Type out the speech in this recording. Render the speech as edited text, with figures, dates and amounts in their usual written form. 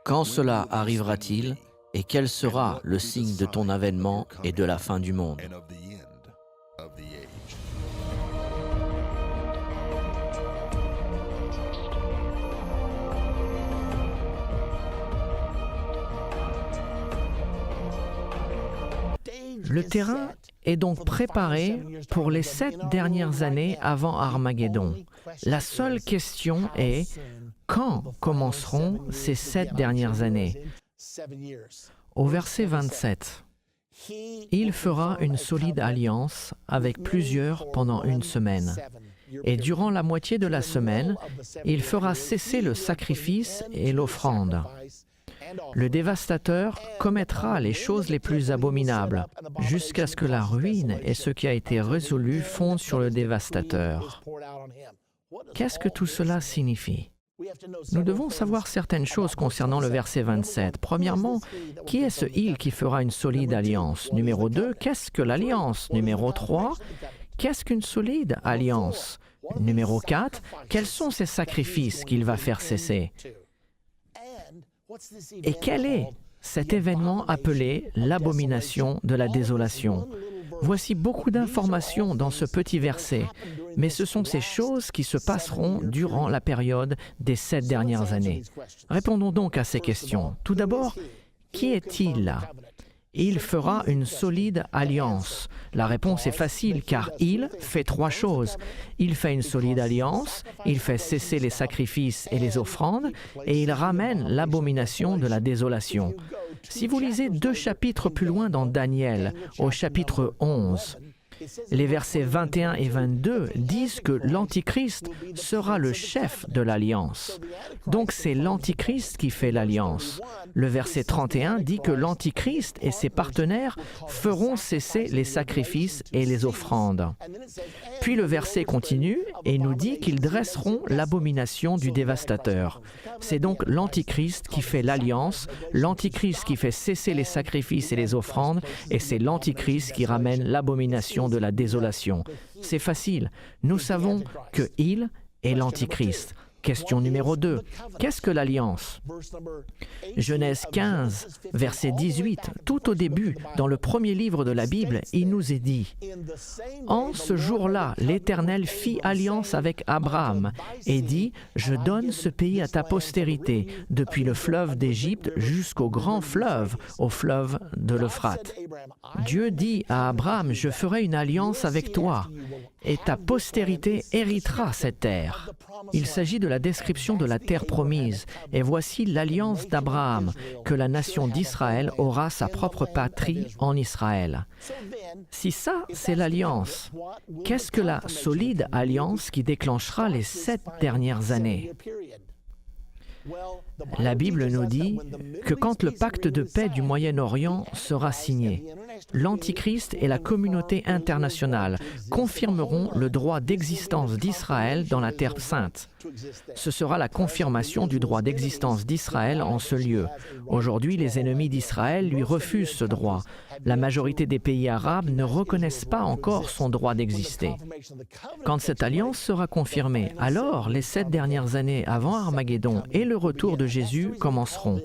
Quand cela arrivera-t-il et quel sera le signe de ton avènement et de la fin du monde? Le terrain est donc préparé pour les 7 dernières années avant Armageddon. La seule question est, quand commenceront ces 7 dernières années? Au verset 27, « Il fera une solide alliance avec plusieurs pendant une semaine. Et durant la moitié de la semaine, il fera cesser le sacrifice et l'offrande. Le dévastateur commettra les choses les plus abominables, jusqu'à ce que la ruine et ce qui a été résolu fondent sur le dévastateur. » Qu'est-ce que tout cela signifie? Nous devons savoir certaines choses concernant le verset 27. Premièrement, qui est ce « il » qui fera une solide alliance? Numéro 2, qu'est-ce que l'alliance? Numéro 3, qu'est-ce qu'une solide alliance? Numéro 4, quels sont ces sacrifices qu'il va faire cesser? Et quel est cet événement appelé l'abomination de la désolation? Voici beaucoup d'informations dans ce petit verset, mais ce sont ces choses qui se passeront durant la période des 7 dernières années. Répondons donc à ces questions. Tout d'abord, qui est-il? Il fera une solide alliance. La réponse est facile car il fait 3 choses. Il fait une solide alliance, il fait cesser les sacrifices et les offrandes et il ramène l'abomination de la désolation. Si vous lisez 2 chapitres plus loin dans Daniel, au chapitre 11, les versets 21 et 22 disent que l'Antichrist sera le chef de l'alliance. Donc c'est l'Antichrist qui fait l'alliance. Le verset 31 dit que l'Antichrist et ses partenaires feront cesser les sacrifices et les offrandes. Puis le verset continue et nous dit qu'ils dresseront l'abomination du dévastateur. C'est donc l'Antichrist qui fait l'alliance, l'Antichrist qui fait cesser les sacrifices et les offrandes, et c'est l'Antichrist qui ramène l'abomination de la désolation. C'est facile. Nous savons que il est l'Antichrist. Question numéro 2. Qu'est-ce que l'alliance? Genèse 15, verset 18, tout au début, dans le premier livre de la Bible, il nous est dit « En ce jour-là, l'Éternel fit alliance avec Abraham et dit « Je donne ce pays à ta postérité, depuis le fleuve d'Égypte jusqu'au grand fleuve, au fleuve de l'Euphrate. » Dieu dit à Abraham « Je ferai une alliance avec toi, et ta postérité héritera cette terre. » Il s'agit de la description de la terre promise, et voici l'alliance d'Abraham, que la nation d'Israël aura sa propre patrie en Israël. Si ça, c'est l'alliance, qu'est-ce que la solide alliance qui déclenchera les 7 dernières années? La Bible nous dit que quand le pacte de paix du Moyen-Orient sera signé, l'Antichrist et la communauté internationale confirmeront le droit d'existence d'Israël dans la Terre sainte. Ce sera la confirmation du droit d'existence d'Israël en ce lieu. Aujourd'hui, les ennemis d'Israël lui refusent ce droit. La majorité des pays arabes ne reconnaissent pas encore son droit d'exister. Quand cette alliance sera confirmée, alors les 7 dernières années avant Armageddon et le retour de Jésus commenceront.